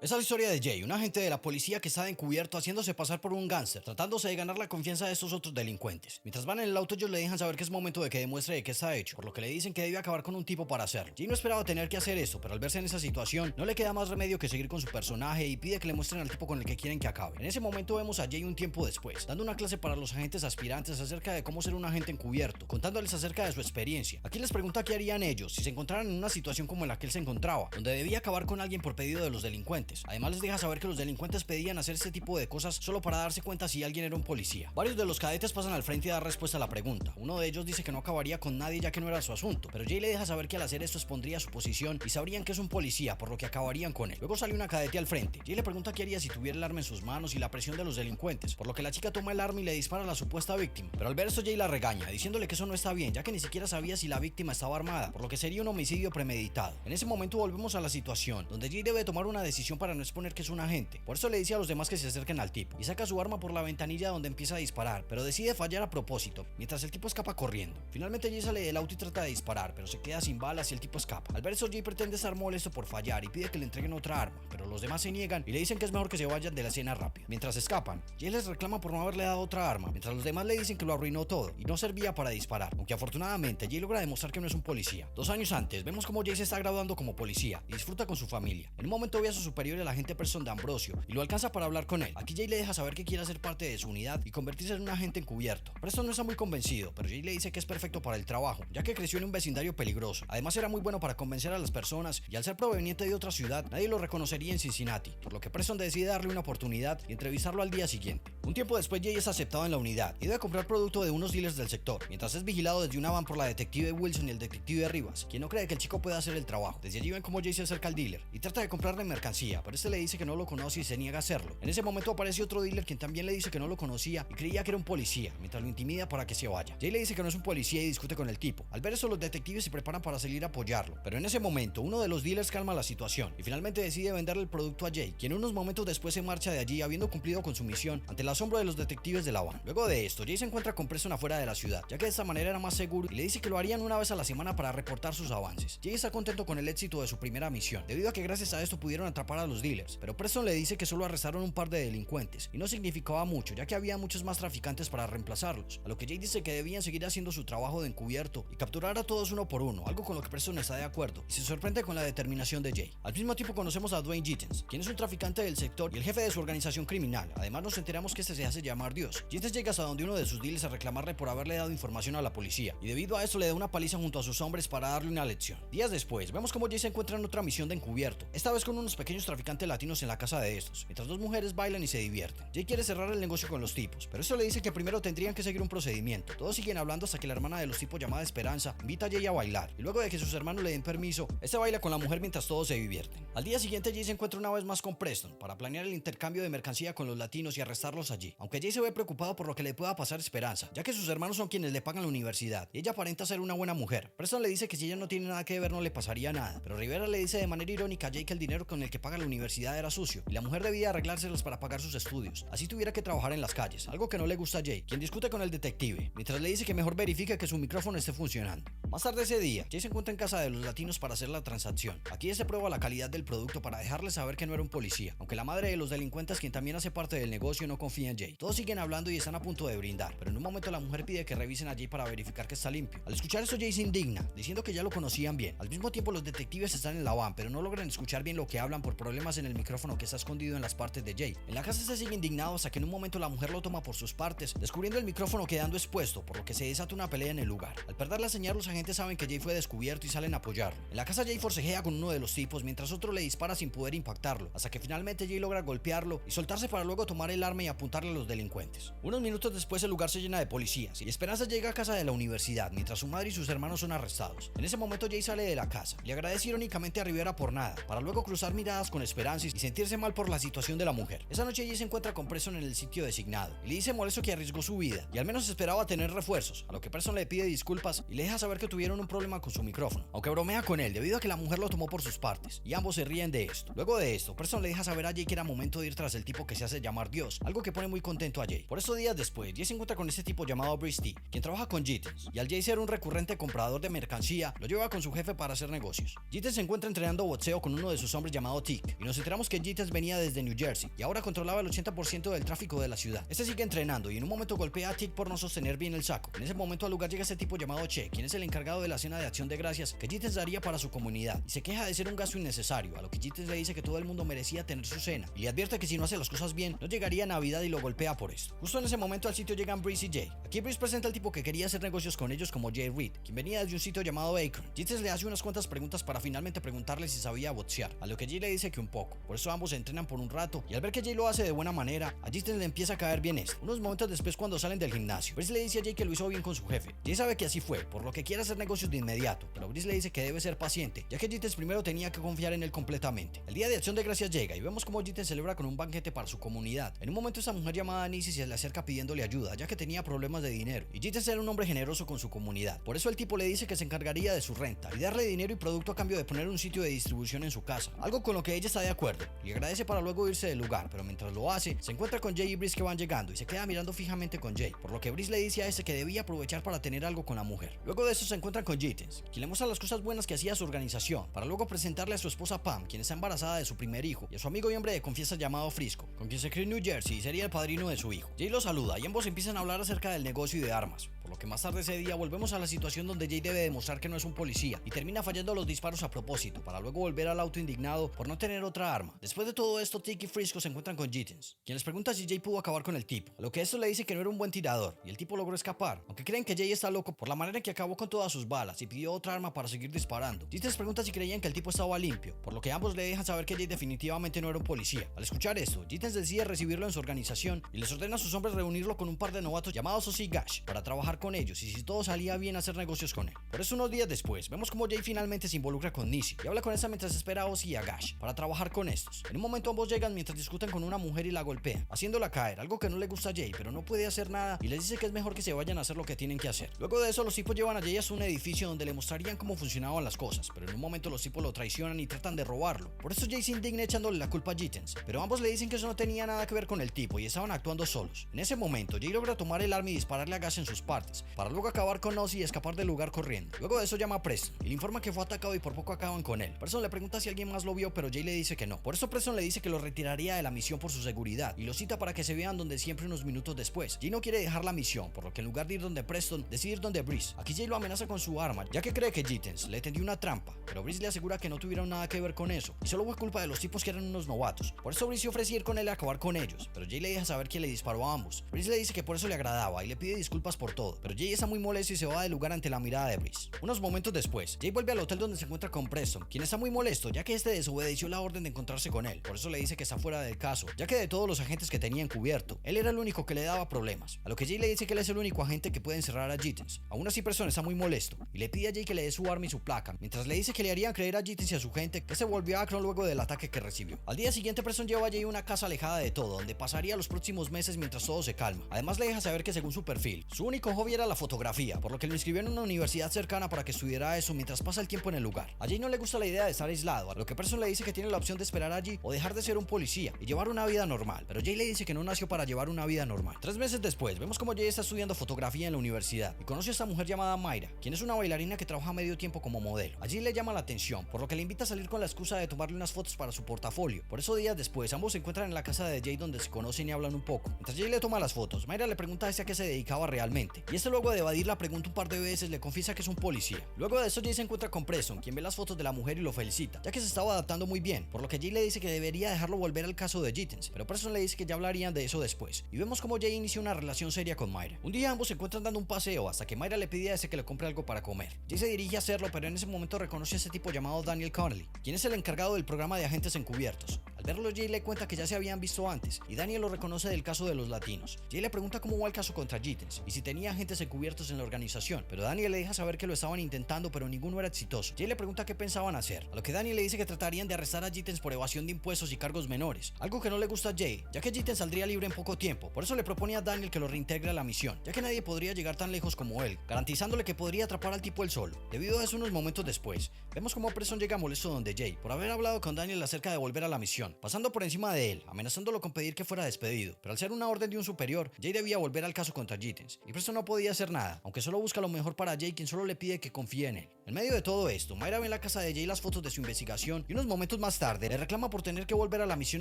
Esa es la historia de Jay, un agente de la policía que está encubierto haciéndose pasar por un gángster, tratándose de ganar la confianza de estos otros delincuentes. Mientras van en el auto, ellos le dejan saber que es momento de que demuestre de qué está hecho, por lo que le dicen que debe acabar con un tipo para hacerlo. Jay no esperaba tener que hacer esto, pero al verse en esa situación, no le queda más remedio que seguir con su personaje y pide que le muestren al tipo con el que quieren que acabe. En ese momento vemos a Jay un tiempo después, dando una clase para los agentes aspirantes acerca de cómo ser un agente encubierto, contándoles acerca de su experiencia. Aquí les pregunta qué harían ellos si se encontraran en una situación como la que él se encontraba, donde debía acabar con alguien por pedido de los delincuentes. Además les deja saber que los delincuentes pedían hacer este tipo de cosas solo para darse cuenta si alguien era un policía. Varios de los cadetes pasan al frente a dar respuesta a la pregunta. Uno de ellos dice que no acabaría con nadie ya que no era su asunto, pero Jay le deja saber que al hacer esto expondría su posición y sabrían que es un policía, por lo que acabarían con él. Luego sale una cadete al frente. Jay le pregunta qué haría si tuviera el arma en sus manos y la presión de los delincuentes, por lo que la chica toma el arma y le dispara a la supuesta víctima. Pero al ver esto Jay la regaña, diciéndole que eso no está bien, ya que ni siquiera sabía si la víctima estaba armada, por lo que sería un homicidio premeditado. En ese momento volvemos a la situación, donde Jay debe tomar una decisión para no exponer que es un agente. Por eso le dice a los demás que se acerquen al tipo y saca su arma por la ventanilla donde empieza a disparar, pero decide fallar a propósito mientras el tipo escapa corriendo. Finalmente Jay sale del auto y trata de disparar, pero se queda sin balas y el tipo escapa. Al ver eso Jay pretende estar molesto por fallar y pide que le entreguen otra arma, pero los demás se niegan y le dicen que es mejor que se vayan de la escena rápido. Mientras escapan, Jay les reclama por no haberle dado otra arma, mientras los demás le dicen que lo arruinó todo y no servía para disparar, aunque afortunadamente Jay logra demostrar que no es un policía. 2 años antes vemos como Jay se está graduando como policía y disfruta con su familia. En un momento ve a su superior, el agente Preston D'Ambrosio, y lo alcanza para hablar con él. Aquí Jay le deja saber que quiere ser parte de su unidad y convertirse en un agente encubierto. Preston no está muy convencido, pero Jay le dice que es perfecto para el trabajo, ya que creció en un vecindario peligroso. Además era muy bueno para convencer a las personas y al ser proveniente de otra ciudad, nadie lo reconocería en Cincinnati, por lo que Preston decide darle una oportunidad y entrevistarlo al día siguiente. Un tiempo después Jay es aceptado en la unidad y debe comprar producto de unos dealers del sector, mientras es vigilado desde una van por la detective Wilson y el detective Rivas, quien no cree que el chico pueda hacer el trabajo. Desde allí ven cómo Jay se acerca al dealer y trata de comprarle mercancía, pero este le dice que no lo conoce y se niega a hacerlo. En ese momento aparece otro dealer quien también le dice que no lo conocía y creía que era un policía, mientras lo intimida para que se vaya. Jay le dice que no es un policía y discute con el tipo. Al ver eso los detectives se preparan para salir a apoyarlo, pero en ese momento uno de los dealers calma la situación y finalmente decide venderle el producto a Jay, quien unos momentos después se marcha de allí habiendo cumplido con su misión ante el asombro de los detectives de la van. Luego de esto Jay se encuentra con Preston afuera de la ciudad, ya que de esta manera era más seguro y le dice que lo harían una vez a la semana para reportar sus avances. Jay está contento con el éxito de su primera misión, debido a que gracias a esto pudieron atrapar a los dealers, pero Preston le dice que solo arrestaron un par de delincuentes y no significaba mucho, ya que había muchos más traficantes para reemplazarlos, a lo que Jay dice que debían seguir haciendo su trabajo de encubierto y capturar a todos uno por uno, algo con lo que Preston está de acuerdo y se sorprende con la determinación de Jay. Al mismo tiempo conocemos a Dwayne Gittens, quien es un traficante del sector y el jefe de su organización criminal. Además nos enteramos que este se hace llamar Dios. Gittens llega hasta donde uno de sus dealers a reclamarle por haberle dado información a la policía y debido a esto le da una paliza junto a sus hombres para darle una lección. Días después vemos como Jay se encuentra en otra misión de encubierto, esta vez con unos pequeños traficantes latinos en la casa de estos, mientras 2 mujeres bailan y se divierten. Jay quiere cerrar el negocio con los tipos, pero esto le dice que primero tendrían que seguir un procedimiento. Todos siguen hablando hasta que la hermana de los tipos, llamada Esperanza, invita a Jay a bailar y luego de que sus hermanos le den permiso, este baila con la mujer mientras todos se divierten. Al día siguiente Jay se encuentra una vez más con Preston para planear el intercambio de mercancía con los latinos y arrestarlos allí, aunque Jay se ve preocupado por lo que le pueda pasar a Esperanza, ya que sus hermanos son quienes le pagan la universidad y ella aparenta ser una buena mujer. Preston le dice que si ella no tiene nada que ver no le pasaría nada, pero Rivera le dice de manera irónica a Jay que el dinero con el que paga la universidad era sucio y la mujer debía arreglárselos para pagar sus estudios, así tuviera que trabajar en las calles, algo que no le gusta a Jay, quien discute con el detective, mientras le dice que mejor verifique que su micrófono esté funcionando. Más tarde ese día, Jay se encuentra en casa de los latinos para hacer la transacción. Aquí se prueba la calidad del producto para dejarle saber que no era un policía, aunque la madre de los delincuentes, quien también hace parte del negocio, no confía en Jay. Todos siguen hablando y están a punto de brindar, pero en un momento la mujer pide que revisen a Jay para verificar que está limpio. Al escuchar eso Jay se indigna, diciendo que ya lo conocían bien. Al mismo tiempo los detectives están en la van, pero no logran escuchar bien lo que hablan por problemas en el micrófono que está escondido en las partes de Jay. En la casa se sigue indignado hasta que en un momento la mujer lo toma por sus partes, descubriendo el micrófono quedando expuesto, por lo que se desata una pelea en el lugar. Al perder la señal, los agentes saben que Jay fue descubierto y salen a apoyarlo. En la casa Jay forcejea con uno de los tipos mientras otro le dispara sin poder impactarlo, hasta que finalmente Jay logra golpearlo y soltarse para luego tomar el arma y apuntarle a los delincuentes. Unos minutos después el lugar se llena de policías y Esperanza llega a casa de la universidad mientras su madre y sus hermanos son arrestados. En ese momento Jay sale de la casa, le agradece irónicamente a Rivera por nada, para luego cruzar miradas con Esperanza y sentirse mal por la situación de la mujer. Esa noche Jay se encuentra con Preston en el sitio designado y le dice molesto que arriesgó su vida y al menos esperaba tener refuerzos, a lo que Preston le pide disculpas y le deja saber que tuvieron un problema con su micrófono, aunque bromea con él debido a que la mujer lo tomó por sus partes y ambos se ríen de esto. Luego de esto, Preston le deja saber a Jay que era momento de ir tras el tipo que se hace llamar Dios, algo que pone muy contento a Jay. Por estos días después, Jay se encuentra con este tipo llamado Brice T, quien trabaja con Gittens, y al Jay ser un recurrente comprador de mercancía, lo lleva con su jefe para hacer negocios. Gittens se encuentra entrenando boxeo con uno de sus hombres llamado T, York, y nos enteramos que Jittens venía desde New Jersey y ahora controlaba el 80% del tráfico de la ciudad. Este sigue entrenando y en un momento golpea a Tick por no sostener bien el saco. En ese momento al lugar llega este tipo llamado Che, quien es el encargado de la cena de acción de gracias que Jittens daría para su comunidad, y se queja de ser un gasto innecesario, a lo que Jittens le dice que todo el mundo merecía tener su cena, y le advierte que si no hace las cosas bien, no llegaría a Navidad y lo golpea por esto. Justo en ese momento al sitio llegan Breeze y Jay. Aquí Breeze presenta al tipo que quería hacer negocios con ellos como Jay Reed, quien venía desde un sitio llamado Akron. Jittens le hace unas cuantas preguntas para finalmente preguntarle si sabía boxear, a lo que Jay le dice que un poco. Por eso ambos se entrenan por un rato, y al ver que Jay lo hace de buena manera, a Jittens le empieza a caer bien esto. Unos momentos después, cuando salen del gimnasio, Breeze le dice a Jay que lo hizo bien con su jefe. Jay sabe que así fue, por lo que quiere hacer negocios de inmediato, pero Breeze le dice que debe ser paciente, ya que Jittens primero tenía que confiar en él completamente. El día de acción de gracias llega y vemos como Jittens celebra con un banquete para su comunidad. En un momento esta mujer llamada Nisi se le acerca pidiéndole ayuda, ya que tenía problemas de dinero, y Jittens era un hombre generoso con su comunidad. Por eso el tipo le dice que se encargaría de su renta y darle dinero y producto a cambio de poner un sitio de distribución en su casa, algo con lo que ella está de acuerdo, y agradece para luego irse del lugar, pero mientras lo hace, se encuentra con Jay y Breeze que van llegando y se queda mirando fijamente con Jay, por lo que Breeze le dice a este que debía aprovechar para tener algo con la mujer. Luego de eso se encuentran con Jittens, quien le muestra las cosas buenas que hacía su organización, para luego presentarle a su esposa Pam, quien está embarazada de su primer hijo, y a su amigo y hombre de confianza llamado Frisco, con quien se crió en New Jersey y sería el padrino de su hijo. Jay lo saluda y ambos empiezan a hablar acerca del negocio y de armas, por lo que más tarde ese día volvemos a la situación donde Jay debe demostrar que no es un policía y termina fallando los disparos a propósito, para luego volver al auto indignado por no tener otra arma. Después de todo esto, Tick y Frisco se encuentran con Jittens, quien les pregunta si Jay pudo acabar con el tipo, a lo que esto le dice que no era un buen tirador, y el tipo logró escapar, aunque creen que Jay está loco por la manera en que acabó con todas sus balas y pidió otra arma para seguir disparando. Jittens pregunta si creían que el tipo estaba limpio, por lo que ambos le dejan saber que Jay definitivamente no era un policía. Al escuchar esto, Jittens decide recibirlo en su organización y les ordena a sus hombres reunirlo con un par de novatos llamados Ozzy y Gash para trabajar con ellos, y si todo salía bien, hacer negocios con él. Por eso unos días después, vemos como Jay finalmente se involucra con Nisi y habla con esta mientras espera a Ozzy y a Gash para trabajar con estos. En un momento ambos llegan mientras discuten con una mujer y la golpean, haciéndola caer, algo que no le gusta a Jay, pero no puede hacer nada y les dice que es mejor que se vayan a hacer lo que tienen que hacer. Luego de eso, los tipos llevan a Jay a un edificio donde le mostrarían cómo funcionaban las cosas, pero en un momento los tipos lo traicionan y tratan de robarlo. Por eso Jay se indigna echándole la culpa a Jittens, pero ambos le dicen que eso no tenía nada que ver con el tipo y estaban actuando solos. En ese momento, Jay logra tomar el arma y dispararle a Gash en sus partes, para luego acabar con Ozzy y escapar del lugar corriendo. Luego de eso llama a Preston y le informa que fue atacado y por poco acaban con él. Preston le pregunta si alguien más lo vio, pero Jay le dice que no. Por eso Preston le dice que lo retiraría de la misión por su seguridad y lo cita para que se vean donde siempre unos minutos después. Jay no quiere dejar la misión, por lo que en lugar de ir donde Preston, decide ir donde Breeze. Aquí Jay lo amenaza con su arma, ya que cree que Jittens le tendió una trampa, pero Breeze le asegura que no tuvieron nada que ver con eso y solo fue culpa de los tipos que eran unos novatos. Por eso Breeze se ofrece ir con él a acabar con ellos, pero Jay le deja saber que le disparó a ambos. Breeze le dice que por eso le agradaba y le pide disculpas por todo, pero Jay está muy molesto y se va del lugar ante la mirada de Breeze. Unos momentos después, Jay vuelve al hotel donde se encuentra con Preston, quien está muy molesto ya que este desobedeció la orden de encontrarse con él. Por eso le dice que está fuera del caso, ya que de todos los agentes que tenía encubierto, él era el único que le daba problemas. A lo que Jay le dice que él es el único agente que puede encerrar a Jittens. Aún así, Preston está muy molesto y le pide a Jay que le dé su arma y su placa, mientras le dice que le harían creer a Jittens y a su gente que se volvió a Akron luego del ataque que recibió. Al día siguiente, Preston lleva a Jay a una casa alejada de todo, donde pasaría los próximos meses mientras todo se calma. Además, le deja saber que según su perfil, su único hobby era la fotografía, por lo que lo inscribió en una universidad cercana para que estudiara eso mientras pasa el tiempo en el lugar. A Jay no le gusta la idea de estar aislado, a lo que Preston le dice que tiene la opción de esperar allí o dejar de ser un policía y llevar una vida normal, pero Jay le dice que no nació para llevar una vida normal. 3 meses después, vemos como Jay está estudiando fotografía en la universidad y conoce a esta mujer llamada Mayra, quien es una bailarina que trabaja medio tiempo como modelo. Allí le llama la atención, por lo que le invita a salir con la excusa de tomarle unas fotos para su portafolio. Por eso días después, ambos se encuentran en la casa de Jay donde se conocen y hablan un poco. Mientras Jay le toma las fotos, Mayra le pregunta a qué se dedicaba realmente, y este luego de evadir la pregunta un par de veces le confiesa que es un policía. Luego de eso, Jay se encuentra con Preston, quien ve las fotos de la mujer y lo felicita, ya que se estaba adaptando muy bien, por lo que Jay le dice que debería dejarlo volver al caso de Jittens, pero Preston le dice que ya hablarían de eso después, y vemos como Jay inicia una relación seria con Mayra. Un día ambos se encuentran dando un paseo hasta que Mayra le pide a ese que le compre algo para comer. Jay se dirige a hacerlo, pero en ese momento reconoce a ese tipo llamado Daniel Connelly, quien es el encargado del programa de agentes encubiertos. Al verlo, Jay le cuenta que ya se habían visto antes, y Daniel lo reconoce del caso de los latinos. Jay le pregunta cómo va el caso contra Jittens y si tenía agentes encubiertos en la organización, pero Daniel le deja saber que lo estaban intentando, pero ninguno era exitoso. Jay le pregunta qué pensaban hacer, a lo que Daniel le dice que tratarían de arrestar a Jittens por evasión de impuestos y cargos menores, algo que no le gusta a Jay, ya que Jittens saldría libre en poco tiempo. Por eso le propone a Daniel que lo reintegre a la misión, ya que nadie podría llegar tan lejos como él, garantizándole que podría atrapar al tipo él solo. Debido a eso, unos momentos después, vemos como Preston llega molesto donde Jay, por haber hablado con Daniel acerca de volver a la misión, pasando por encima de él, amenazándolo con pedir que fuera despedido. Pero al ser una orden de un superior, Jay debía volver al caso contra Gittens, y Preston no podía hacer nada, aunque solo busca lo mejor para Jay, quien solo le pide que confíe en él. En medio de todo esto, Myra ve en la casa de Jay las fotos de su investigación y unos momentos más tarde le reclama por tener que volver a la misión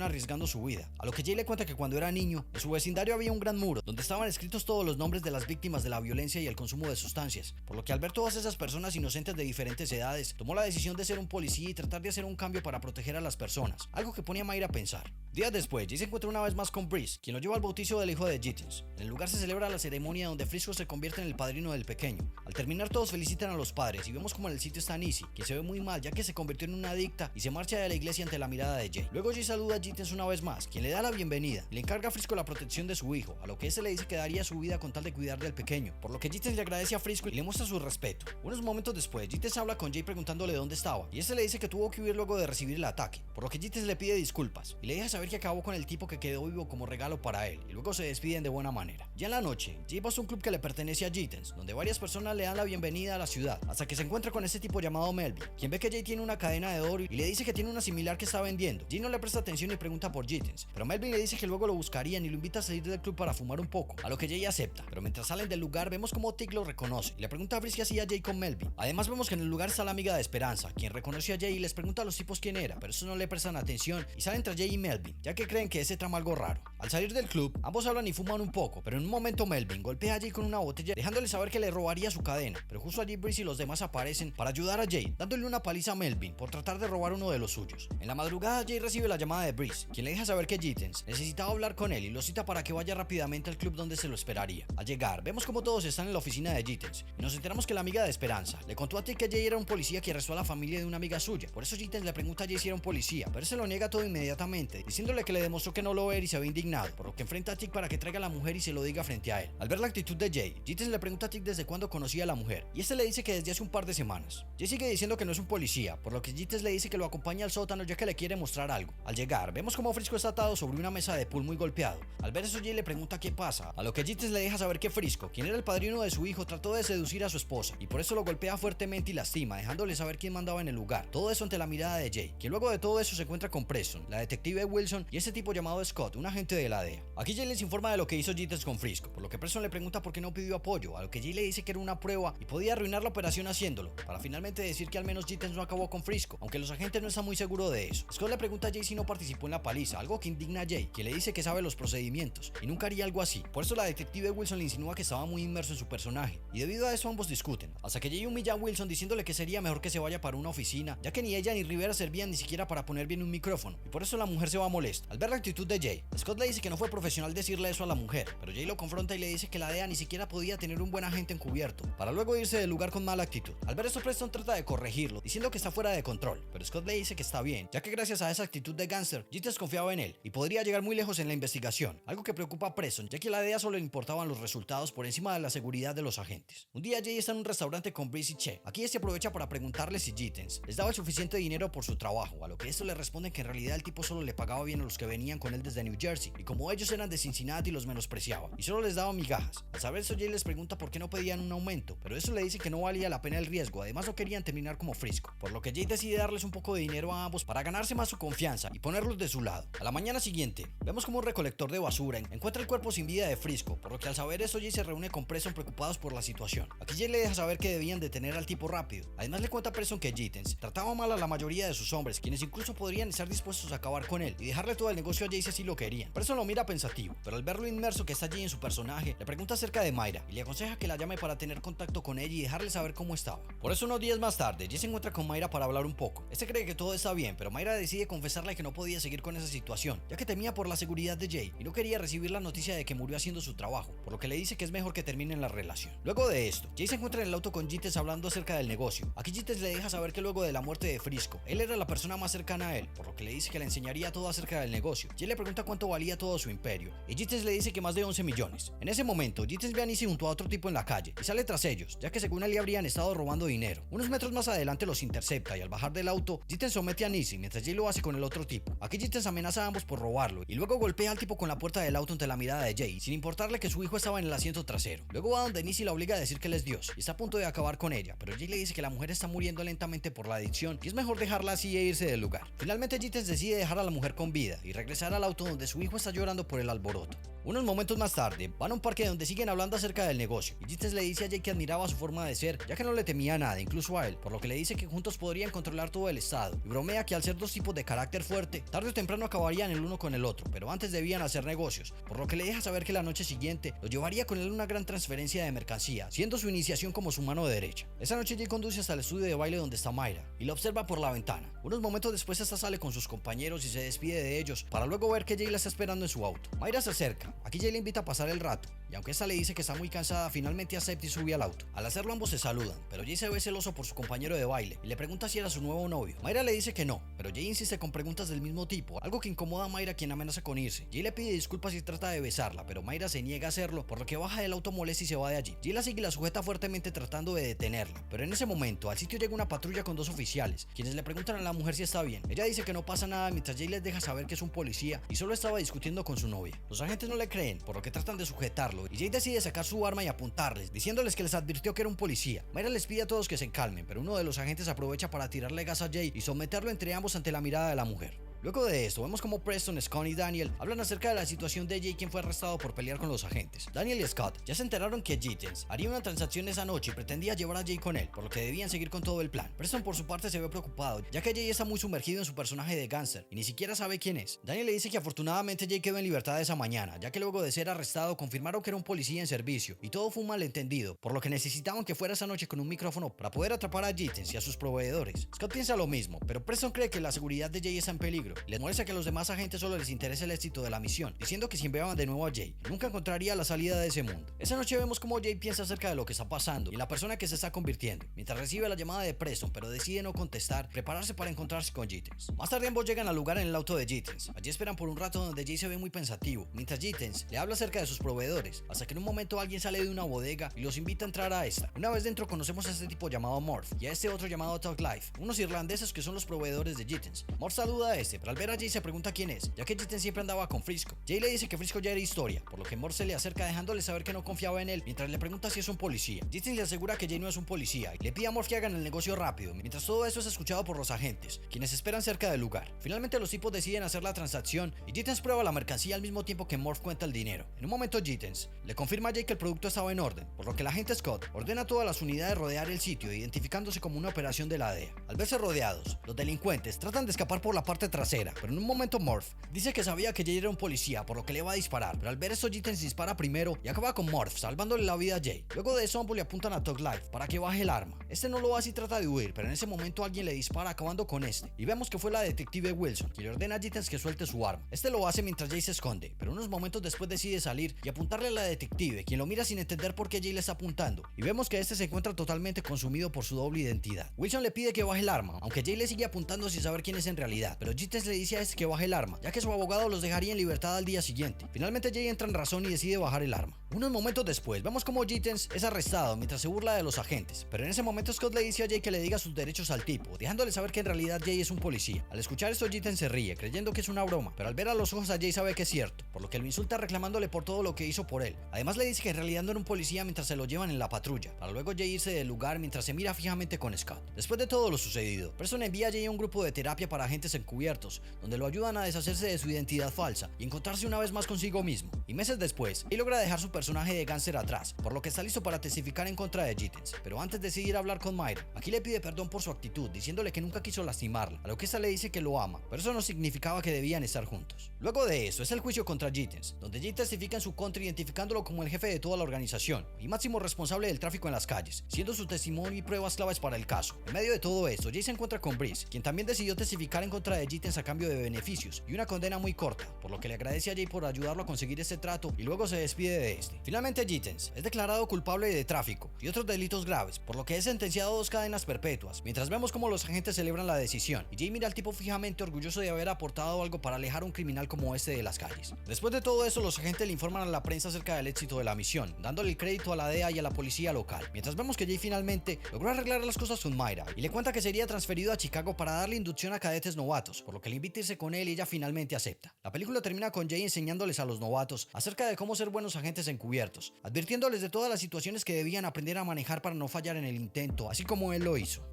arriesgando su vida, a lo que Jay le cuenta que cuando era niño, en su vecindario había un gran muro donde estaban escritos todos los nombres de las víctimas de la violencia y el consumo de sustancias, por lo que al ver todas esas personas inocentes de diferentes edades, tomó la decisión de ser un policía y tratar de hacer un cambio para proteger a las personas, algo que ponía a Myra a pensar. Días después, Jay se encuentra una vez más con Brice, quien lo lleva al bautizo del hijo de Gittens. En el lugar se celebra la ceremonia donde Frisco se convierte en el padrino del pequeño. Al terminar, todos felicitan a los padres y vemos como en el sitio está Nisi, que se ve muy mal ya que se convirtió en una adicta y se marcha de la iglesia ante la mirada de Jay. Luego Jay saluda a Gittens una vez más, quien le da la bienvenida y le encarga a Frisco la protección de su hijo, a lo que ese le dice que daría su vida con tal de cuidar del pequeño, por lo que Gittens le agradece a Frisco y le muestra su respeto. Unos momentos después, Gittens habla con Jay preguntándole dónde estaba y ese le dice que tuvo que huir luego de recibir el ataque, por lo que Gittens le pide disculpas y le deja saber que acabó con el tipo que quedó vivo como regalo para él, y luego se despiden de buena manera. Ya en la noche, Jay va a un club que le pertenece a Gittens, donde varias personas le dan la bienvenida a la ciudad, hasta que se encuentra con ese tipo llamado Melvin, quien ve que Jay tiene una cadena de oro y le dice que tiene una similar que está vendiendo. Jay no le presta atención y pregunta por Gittens, pero Melvin le dice que luego lo buscarían y lo invita a salir del club para fumar un poco, a lo que Jay acepta, pero mientras salen del lugar vemos como Tig lo reconoce y le pregunta a Brice qué hacía Jay con Melvin. Además vemos que en el lugar está la amiga de Esperanza, quien reconoce a Jay y les pregunta a los tipos quién era, pero estos no le prestan atención y salen tras Jay y Melvin, ya que creen que ese trama algo raro. Al salir del club, ambos hablan y fuman un poco, pero en un momento Melvin golpea a Jay con una botella, dejándole saber que le robaría su cadena, pero justo allí Brice y los demás aparecen para ayudar a Jay, dándole una paliza a Melvin por tratar de robar uno de los suyos. En la madrugada Jay recibe la llamada de Brice, quien le deja saber que Gittens necesitaba hablar con él y lo cita para que vaya rápidamente al club donde se lo esperaría. Al llegar, vemos como todos están en la oficina de Gittens y nos enteramos que la amiga de Esperanza le contó a Tig que Jay era un policía que arrestó a la familia de una amiga suya. Por eso Gittens le pregunta a Jay si era un policía, pero se lo niega todo inmediatamente, diciéndole que le demostró que no lo era y se ve indignado, por lo que enfrenta a Tig para que traiga a la mujer y se lo diga frente a él. Al ver la actitud de Jay, Gittens le pregunta a Tig desde cuándo conocía a la mujer, y este le dice que desde hace un par de semanas. Jay sigue diciendo que no es un policía, por lo que Gittens le dice que lo acompaña al sótano ya que le quiere mostrar algo. Al llegar, vemos como Frisco está atado sobre una mesa de pool muy golpeado. Al ver eso, Jay le pregunta qué pasa, a lo que Gittens le deja saber que Frisco, quien era el padrino de su hijo, trató de seducir a su esposa y por eso lo golpea fuertemente y lastima, dejándole saber quién mandaba en el lugar. Todo eso ante la mirada de Jay, que luego de todo eso se encuentra con Preston, la detective Wilson y ese tipo llamado Scott, un agente de la DEA. Aquí Jay les informa de lo que hizo Gittens con Frisco, por lo que Preston le pregunta por qué no pidió apoyo, a lo que Jay le dice que era una prueba y podía arruinar la operación haciéndolo, para finalmente decir que al menos Gittens no acabó con Frisco, aunque los agentes no están muy seguros de eso. Scott le pregunta a Jay si no participó en la paliza, algo que indigna a Jay, que le dice que sabe los procedimientos y nunca haría algo así. Por eso la detective Wilson le insinúa que estaba muy inmerso en su personaje, y debido a eso ambos discuten, hasta que Jay humilla a Wilson diciéndole que sería mejor que se vaya para una oficina, ya que ni ella ni Rivera servían ni siquiera para poner bien un micrófono, y por eso la mujer se va molesta. Al ver la actitud de Jay, Scott le dice que no fue profesional decirle eso a la mujer, pero Jay lo confronta y le dice que la DEA ni siquiera podía tener un buen agente encubierto, para luego irse del lugar con mala actitud. Al ver esto, Preston trata de corregirlo, diciendo que está fuera de control, pero Scott le dice que está bien, ya que gracias a esa actitud de gánster, Gittens confiaba en él y podría llegar muy lejos en la investigación, algo que preocupa a Preston, ya que a la DEA solo le importaban los resultados por encima de la seguridad de los agentes. Un día Jay está en un restaurante con Brice y Che. Aquí este aprovecha para preguntarle si Gittens les daba el suficiente dinero por su trabajo, a lo que estos le responden que en realidad el tipo solo le pagaba bien a los que venían con él desde New Jersey, y como ellos eran de Cincinnati los menospreciaba, y solo les daba migajas. Al saber eso, Jay les pregunta por qué no pedían un aumento, pero eso le dice que no valía la pena el riesgo, además no querían terminar como Frisco, por lo que Jay decide darles un poco de dinero a ambos para ganarse más su confianza y ponerlos de su lado. A la mañana siguiente, vemos como un recolector de basura encuentra el cuerpo sin vida de Frisco, por lo que al saber eso Jay se reúne con Preston preocupados por la situación. Aquí Jay le deja saber que debían detener al tipo rápido. Además le cuenta a Preston que Gittens trataba mal a la mayoría de sus hombres, quienes incluso podrían estar dispuestos a acabar con él y dejarle todo el negocio a Jay si así lo querían. Preston lo mira pensativo, pero al ver lo inmerso que está allí en su personaje, le pregunta acerca de Myra y le aconseja que la llame para tener contacto con ella y dejarle saber cómo estaba. Por eso unos días más tarde, Jay se encuentra con Myra para hablar un poco. Este cree que todo está bien, pero Myra decide confesarle que no podía seguir con esa situación, ya que temía por la seguridad de Jay y no quería recibir la noticia de que murió haciendo su trabajo, por lo que le dice que es mejor que terminen la relación. Luego de esto, Jay se encuentra en el auto con Gittens hablando acerca del negocio. Aquí Gittens le deja saber que luego de la muerte de Frisco, él era la persona más cercana a él, por lo que le dice que le enseñaría todo acerca del negocio. Jay le pregunta cuánto valía todo su imperio, y Gittens le dice que más de 11 millones. En ese momento, Gittens ve a Nisi junto a otro tipo en la calle y sale tras ellos, ya que según él le habrían estado robando dinero. Unos metros más adelante los intercepta y al bajar del auto, Gittens somete a Nisi mientras Jay lo hace con el otro tipo. Aquí Gittens amenaza a ambos por robarlo y luego golpea al tipo con la puerta del auto ante la mirada de Jay, sin importarle que su hijo estaba en el asiento trasero. Luego va donde Nisi la obliga a decir que él es Dios y está a punto de acabar con ella, pero Jay le dice que la mujer está muriendo lentamente por la adicción y es mejor dejarla así e irse del lugar. Finalmente Gittens decide dejar a la mujer con vida vida y regresar al auto donde su hijo está llorando por el alboroto. Unos momentos más tarde, van a un parque donde siguen hablando acerca del negocio y Gittens le dice a Jake que admiraba su forma de ser, ya que no le temía nada, incluso a él, por lo que le dice que juntos podrían controlar todo el estado y bromea que al ser dos tipos de carácter fuerte, tarde o temprano acabarían el uno con el otro, pero antes debían hacer negocios, por lo que le deja saber que la noche siguiente lo llevaría con él una gran transferencia de mercancía, siendo su iniciación como su mano derecha. Esa noche Jake conduce hasta el estudio de baile donde está Mayra y la observa por la ventana. Unos momentos después esta sale con sus compañeros y se despide de ellos, para luego ver que Jay la está esperando en su auto. Mayra se acerca, aquí Jay le invita a pasar el rato, y aunque esta le dice que está muy cansada, finalmente acepta y sube al auto. Al hacerlo ambos se saludan, pero Jay se ve celoso por su compañero de baile y le pregunta si era su nuevo novio. Mayra le dice que no, pero Jay insiste con preguntas del mismo tipo, algo que incomoda a Mayra, quien amenaza con irse. Jay le pide disculpas y trata de besarla, pero Mayra se niega a hacerlo, por lo que baja del auto molesta y se va de allí. Jay la sigue y la sujeta fuertemente tratando de detenerla, pero en ese momento al sitio llega una patrulla con dos oficiales, quienes le preguntan a la mujer si está bien. Ella dice que no pasa nada mientras Jay les deja saber que es un policía y solo estaba discutiendo con su novia. Los agentes no le creen, por lo que tratan de sujetarlo y Jay decide sacar su arma y apuntarles, diciéndoles que les advirtió que era un policía. Mayra les pide a todos que se calmen, pero uno de los agentes aprovecha para tirarle gas a Jay y someterlo entre ambos ante la mirada de la mujer. Luego de esto, vemos como Preston, Scott y Daniel hablan acerca de la situación de Jay, quien fue arrestado por pelear con los agentes. Daniel y Scott ya se enteraron que Gittens haría una transacción esa noche y pretendía llevar a Jay con él, por lo que debían seguir con todo el plan. Preston por su parte se ve preocupado, ya que Jay está muy sumergido en su personaje de gánster y ni siquiera sabe quién es. Daniel le dice que afortunadamente Jay quedó en libertad esa mañana, ya que luego de ser arrestado confirmaron que era un policía en servicio y todo fue un malentendido, por lo que necesitaban que fuera esa noche con un micrófono para poder atrapar a Gittens y a sus proveedores. Scott piensa lo mismo, pero Preston cree que la seguridad de Jay está en peligro y les molesta que a los demás agentes solo les interesa el éxito de la misión, diciendo que si enviaban de nuevo a Jay, nunca encontraría la salida de ese mundo. Esa noche vemos cómo Jay piensa acerca de lo que está pasando y la persona que se está convirtiendo, mientras recibe la llamada de Preston, pero decide no contestar, prepararse para encontrarse con Gittens. Más tarde ambos llegan al lugar en el auto de Gittens. Allí esperan por un rato donde Jay se ve muy pensativo, mientras Gittens le habla acerca de sus proveedores, hasta que en un momento alguien sale de una bodega y los invita a entrar a esta. Una vez dentro conocemos a este tipo llamado Morph y a este otro llamado Talk Life, unos irlandeses que son los proveedores de Gittens. Morph saluda a este, pero al ver a Jay se pregunta quién es, ya que Gittens siempre andaba con Frisco. Jay le dice que Frisco ya era historia, por lo que Morph se le acerca dejándole saber que no confiaba en él, mientras le pregunta si es un policía. Gittens le asegura que Jay no es un policía y le pide a Morph que hagan el negocio rápido, mientras todo eso es escuchado por los agentes, quienes esperan cerca del lugar. Finalmente los tipos deciden hacer la transacción y Gittens prueba la mercancía al mismo tiempo que Morph cuenta el dinero. En un momento Gittens le confirma a Jay que el producto estaba en orden, por lo que el agente Scott ordena a todas las unidades rodear el sitio, identificándose como una operación de la DEA. Al verse rodeados, los delincuentes tratan de escapar por la parte trasera, pero en un momento Morph dice que sabía que Jay era un policía, por lo que le va a disparar, pero al ver esto Gittens dispara primero y acaba con Morph, salvándole la vida a Jay. Luego de eso ambos le apuntan a Talk Life para que baje el arma. Este no lo hace y trata de huir, pero en ese momento alguien le dispara acabando con este, y vemos que fue la detective Wilson, quien le ordena a Gittens que suelte su arma. Este lo hace mientras Jay se esconde, pero unos momentos después decide salir y apuntarle a la detective, quien lo mira sin entender por qué Jay le está apuntando, y vemos que este se encuentra totalmente consumido por su doble identidad. Wilson le pide que baje el arma, aunque Jay le sigue apuntando sin saber quién es en realidad, pero Gittens le dice a este que baje el arma, ya que su abogado los dejaría en libertad al día siguiente. Finalmente Jay entra en razón y decide bajar el arma. Unos momentos después vemos como Gittens es arrestado mientras se burla de los agentes, pero en ese momento Scott le dice a Jay que le diga sus derechos al tipo, dejándole saber que en realidad Jay es un policía. Al escuchar esto Gittens se ríe, creyendo que es una broma, pero al ver a los ojos a Jay sabe que es cierto, por lo que lo insulta reclamándole por todo lo que hizo por él. Además le dice que en realidad no era un policía mientras se lo llevan en la patrulla, para luego Jay irse del lugar mientras se mira fijamente con Scott. Después de todo lo sucedido, Preston envía a Jay a un grupo de terapia para agentes encubiertos, donde lo ayudan a deshacerse de su identidad falsa y encontrarse una vez más consigo mismo. Y meses después, él logra dejar su personaje de gánster atrás, por lo que está listo para testificar en contra de Gittens, pero antes decide ir a hablar con Mayra. Aquí le pide perdón por su actitud, diciéndole que nunca quiso lastimarla, a lo que esta le dice que lo ama, pero eso no significaba que debían estar juntos. Luego de eso es el juicio contra Gittens, donde Jay testifica en su contra identificándolo como el jefe de toda la organización y máximo responsable del tráfico en las calles, siendo su testimonio y pruebas claves para el caso. En medio de todo esto, Jay se encuentra con Brice, quien también decidió testificar en contra de Gittens a cambio de beneficios y una condena muy corta, por lo que le agradece a Jay por ayudarlo a conseguir este trato y luego se despide de este. Finalmente Gittens es declarado culpable de tráfico y otros delitos graves, por lo que es sentenciado a 2 cadenas perpetuas, mientras vemos cómo los agentes celebran la decisión y Jay mira al tipo fijamente orgulloso de haber aportado algo para alejar a un criminal como este de las calles. Después de todo eso, los agentes le informan a la prensa acerca del éxito de la misión, dándole el crédito a la DEA y a la policía local, mientras vemos que Jay finalmente logró arreglar las cosas con Mayra y le cuenta que sería transferido a Chicago para darle inducción a cadetes novatos, por lo que le invita a irse con él y ella finalmente acepta. La película termina con Jay enseñándoles a los novatos acerca de cómo ser buenos agentes encubiertos, advirtiéndoles de todas las situaciones que debían aprender a manejar para no fallar en el intento, así como él lo hizo.